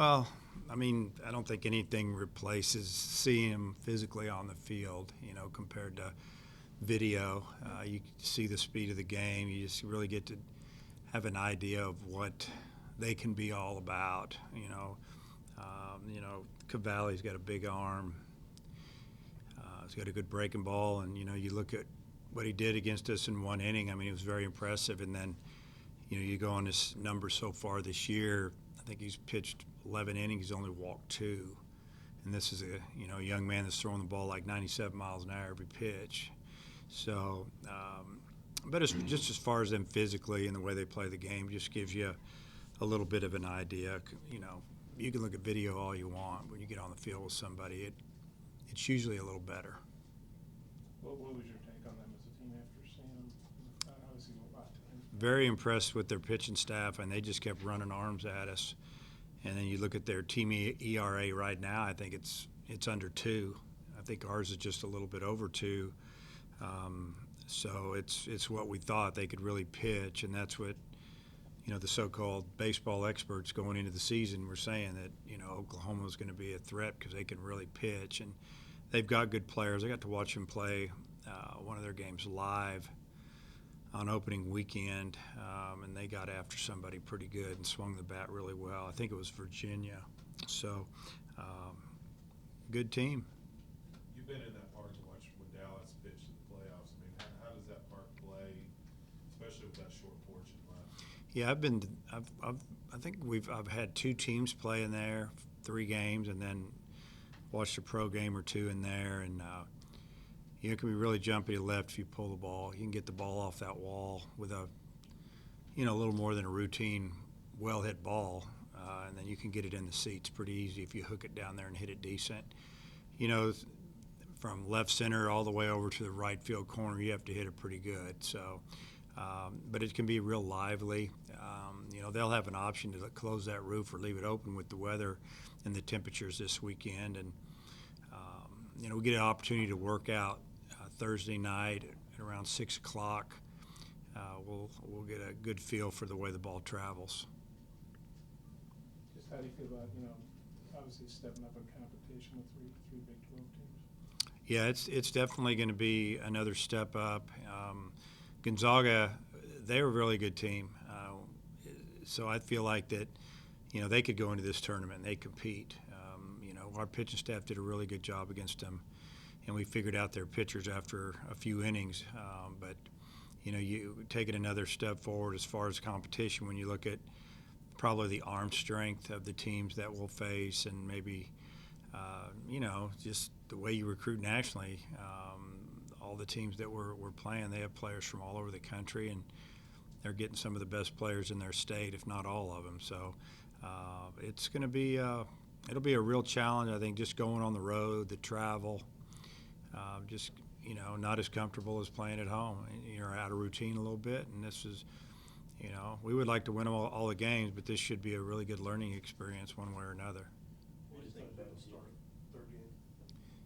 Well, I mean, I don't think anything replaces seeing him physically on the field, compared to video. You see the speed of the game. You just really get to have an idea of what they can be all about. Cavalli's got a big arm. He's got a good breaking ball, and you look at what he did against us in one inning. I mean, it was very impressive. And then, you go on his numbers so far this year. I think he's pitched 11 innings. He's only walked 2, and this is a young man that's throwing the ball like 97 miles an hour every pitch. So, but it's just as far as them physically and the way they play the game, just gives you a little bit of an idea. You can look at video all you want. When you get on the field with somebody, it's usually a little better. What was your take on them as a team after seeing them? Obviously, a lot of times. Very impressed with their pitching staff, and they just kept running arms at us. And then you look at their team ERA right now. I think it's under 2. I think ours is just a little bit over 2. So it's what we thought they could really pitch, and that's what the so-called baseball experts going into the season were saying, that Oklahoma was going to be a threat because they can really pitch, and they've got good players. I got to watch them play one of their games live on opening weekend, and they got after somebody pretty good and swung the bat really well. I think it was Virginia. So, good team. You've been in that park to watch when Dallas pitched in the playoffs. I mean, how does that park play, especially with that short portion left? Yeah, I think I've had 2 teams play in there, 3 games, and then watched a pro game or 2 in there, and it can be really jumpy to left if you pull the ball. You can get the ball off that wall with a little more than a routine, well-hit ball, and then you can get it in the seats pretty easy if you hook it down there and hit it decent. From left center all the way over to the right field corner, you have to hit it pretty good. So, but it can be real lively. They'll have an option to close that roof or leave it open with the weather and the temperatures this weekend. And, we get an opportunity to work out Thursday night at around 6 o'clock. We'll get a good feel for the way the ball travels. Just how do you feel about, obviously stepping up in competition with three Big 12 teams? Yeah, it's definitely going to be another step up. Gonzaga, they're a really good team. So I feel like that, they could go into this tournament and they compete. Our pitching staff did a really good job against them, and we figured out their pitchers after a few innings. But, you take it another step forward as far as competition when you look at probably the arm strength of the teams that we'll face, and maybe, just the way you recruit nationally. All the teams that we're playing, they have players from all over the country, and they're getting some of the best players in their state, if not all of them. So it's going to be it'll be a real challenge, I think, just going on the road, the travel, not as comfortable as playing at home. You're out of routine a little bit, and this is, we would like to win all the games, but this should be a really good learning experience one way or another. What do you think about the start third game?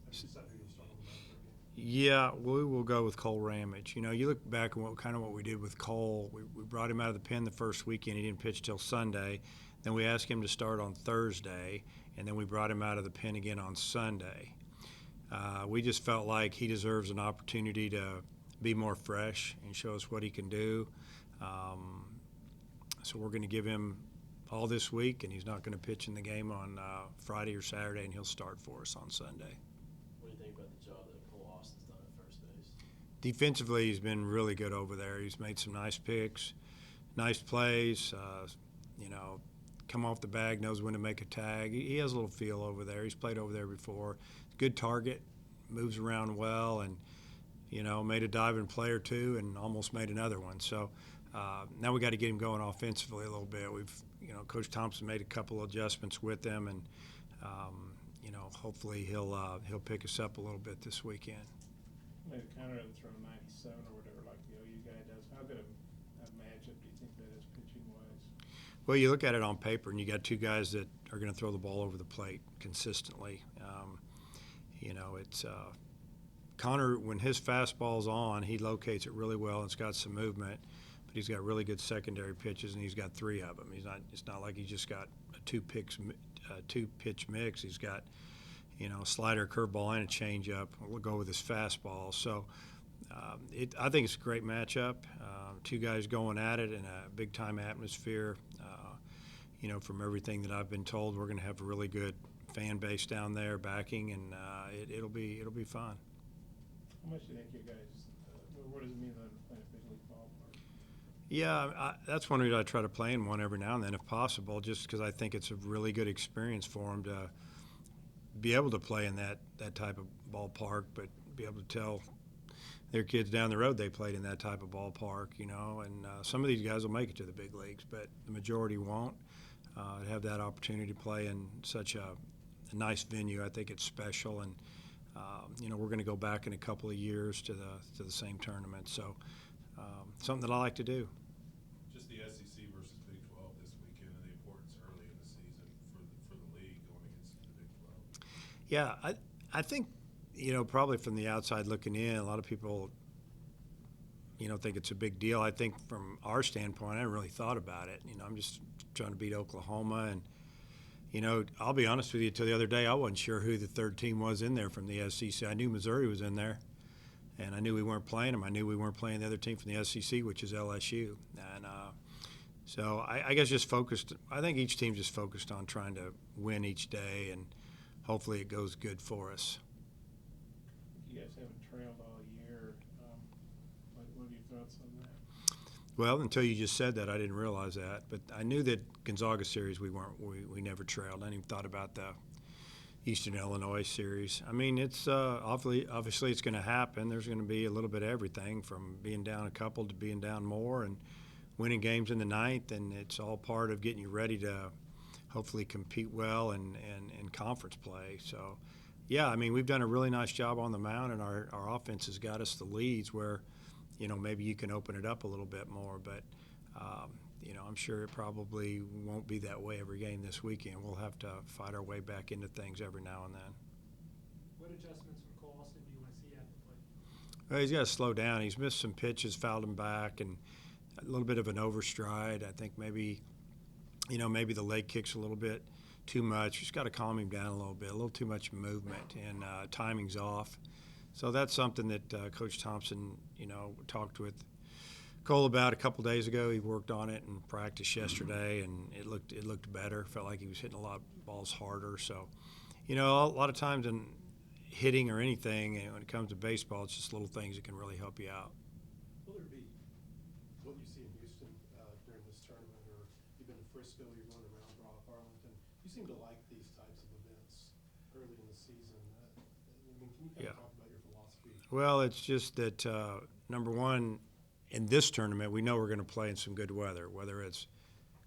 Have you decided who you'll start on the third game? Yeah, we will go with Cole Ramage. You look back at what we did with Cole. We brought him out of the pen the first weekend. He didn't pitch till Sunday. Then we asked him to start on Thursday, and then we brought him out of the pen again on Sunday. We just felt like he deserves an opportunity to be more fresh and show us what he can do. So we're going to give him all this week, and he's not going to pitch in the game on Friday or Saturday, and he'll start for us on Sunday. What do you think about the job that Cole Austin's done at first base? Defensively, he's been really good over there. He's made some nice picks, nice plays, come off the bag, knows when to make a tag. He has a little feel over there. He's played over there before. Good target, moves around well, and, made a diving play or 2 and almost made another one. So now we got to get him going offensively a little bit. Coach Thompson made a couple of adjustments with them, and, hopefully he'll pick us up a little bit this weekend. Made a counter to throw 97 or whatever like the OU guy does. How good a matchup do you think that is pitching-wise? Well, you look at it on paper, and you got 2 guys that are going to throw the ball over the plate consistently. It's Connor, when his fastball's on, he locates it really well and it's got some movement, but he's got really good secondary pitches, and he's got 3 of them. It's not like he just got a two-pitch mix. He's got, a slider, curveball, and a changeup. We'll go with his fastball. So I think it's a great matchup. Two guys going at it in a big-time atmosphere. From everything that I've been told, we're going to have a really good fan base down there backing, and it'll be fun. How much do you think you guys, what does it mean to play a big league ballpark? Yeah, that's one reason I try to play in one every now and then if possible, just because I think it's a really good experience for them to be able to play in that type of ballpark, but be able to tell their kids down the road they played in that type of ballpark, and some of these guys will make it to the big leagues, but the majority won't. To have that opportunity to play in such a nice venue, I think it's special, and we're going to go back in a couple of years to the same tournament, so something that I like to do. Just the SEC versus Big 12 this weekend and the importance early in the season for the league going against the Big 12. Yeah, I think probably from the outside looking in, a lot of people think it's a big deal. I think from our standpoint, I haven't really thought about it. I'm just trying to beat Oklahoma, and I'll be honest with you, till the other day I wasn't sure who the third team was in there from the SEC. I knew Missouri was in there, and I knew we weren't playing them. I knew we weren't playing the other team from the SEC, which is LSU. And so I guess just focused. I think each team just focused on trying to win each day, and hopefully it goes good for us. You guys haven't trailed all year. What are your thoughts on that? Well, until you just said that, I didn't realize that. But I knew that Gonzaga series we never trailed. I hadn't even thought about the Eastern Illinois series. I mean, it's obviously it's going to happen. There's going to be a little bit of everything from being down a couple to being down more and winning games in the ninth, and it's all part of getting you ready to hopefully compete well in conference play. So, yeah, I mean, we've done a really nice job on the mound, and our offense has got us the leads where, maybe you can open it up a little bit more. But, I'm sure it probably won't be that way every game this weekend. We'll have to fight our way back into things every now and then. What adjustments from Cole Austin do you want to see at the plate? Well, he's got to slow down. He's missed some pitches, fouled him back, and a little bit of an overstride. I think maybe the leg kicks a little bit too much. Just got to calm him down a little too much movement, and timing's off. So that's something that Coach Thompson, talked with Cole about a couple days ago. He worked on it in practice yesterday, and it looked better. Felt like he was hitting a lot of balls harder. So, a lot of times in hitting or anything, when it comes to baseball, it's just little things that can really help you out. Will there be what you see in Houston during this tournament, or you've been to Frisco, you're going around Arlington? You seem to like these types of events early in the season. Can you kind of talk about your philosophy? Well, it's just that number one, in this tournament, we know we're going to play in some good weather, whether it's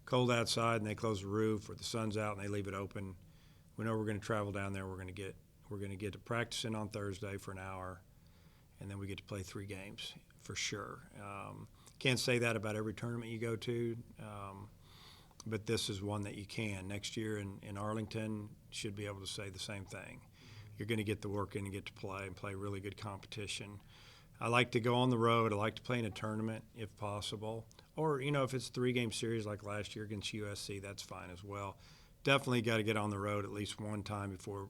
cold outside and they close the roof, or the sun's out and they leave it open. We know we're going to travel down there. We're going to get to practice in on Thursday for an hour, and then we get to play 3 games for sure. Can't say that about every tournament you go to, but this is one that you can. Next year in Arlington, should be able to say the same thing. You're going to get the work in and get to play and play really good competition. I like to go on the road. I like to play in a tournament if possible. Or, if it's a 3-game series like last year against USC, that's fine as well. Definitely got to get on the road at least one time before,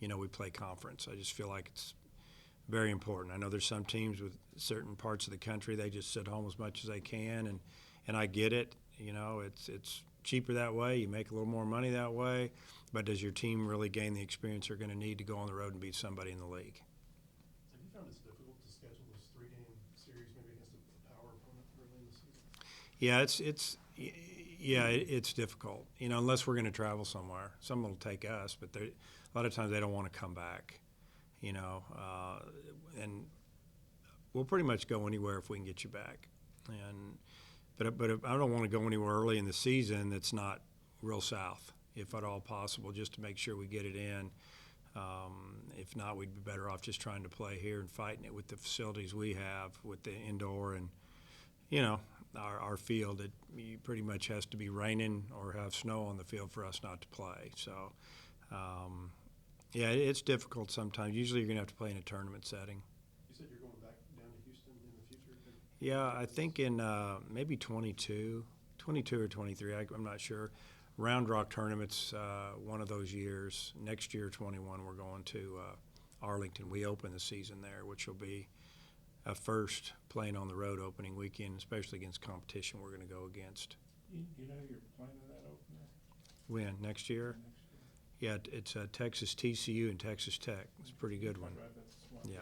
we play conference. I just feel like it's very important. I know there's some teams with certain parts of the country, they just sit home as much as they can, and I get it. It's cheaper that way. You make a little more money that way. But does your team really gain the experience they're going to need to go on the road and beat somebody in the league? Have you found it's difficult to schedule this 3-game series maybe against a power opponent early in the season? Yeah, it's difficult. Unless we're going to travel somewhere. Some will take us, but a lot of times they don't want to come back. And we'll pretty much go anywhere if we can get you back. But I don't want to go anywhere early in the season that's not real south, if at all possible, just to make sure we get it in. If not, we'd be better off just trying to play here and fighting it with the facilities we have, with the indoor and, our field. It pretty much has to be raining or have snow on the field for us not to play. So, it's difficult sometimes. Usually you're going to have to play in a tournament setting. You said you're going back down to Houston in the future? Yeah, I think in maybe 22 or 23. I'm not sure. Round Rock tournament's one of those years. Next year, 21, we're going to Arlington. We open the season there, which will be a first playing on the road opening weekend, especially against competition we're going to go against. You know you're playing in that opener When? Next year? next year? Yeah, it's Texas TCU and Texas Tech. It's a pretty good one. Right, that's one. Yeah.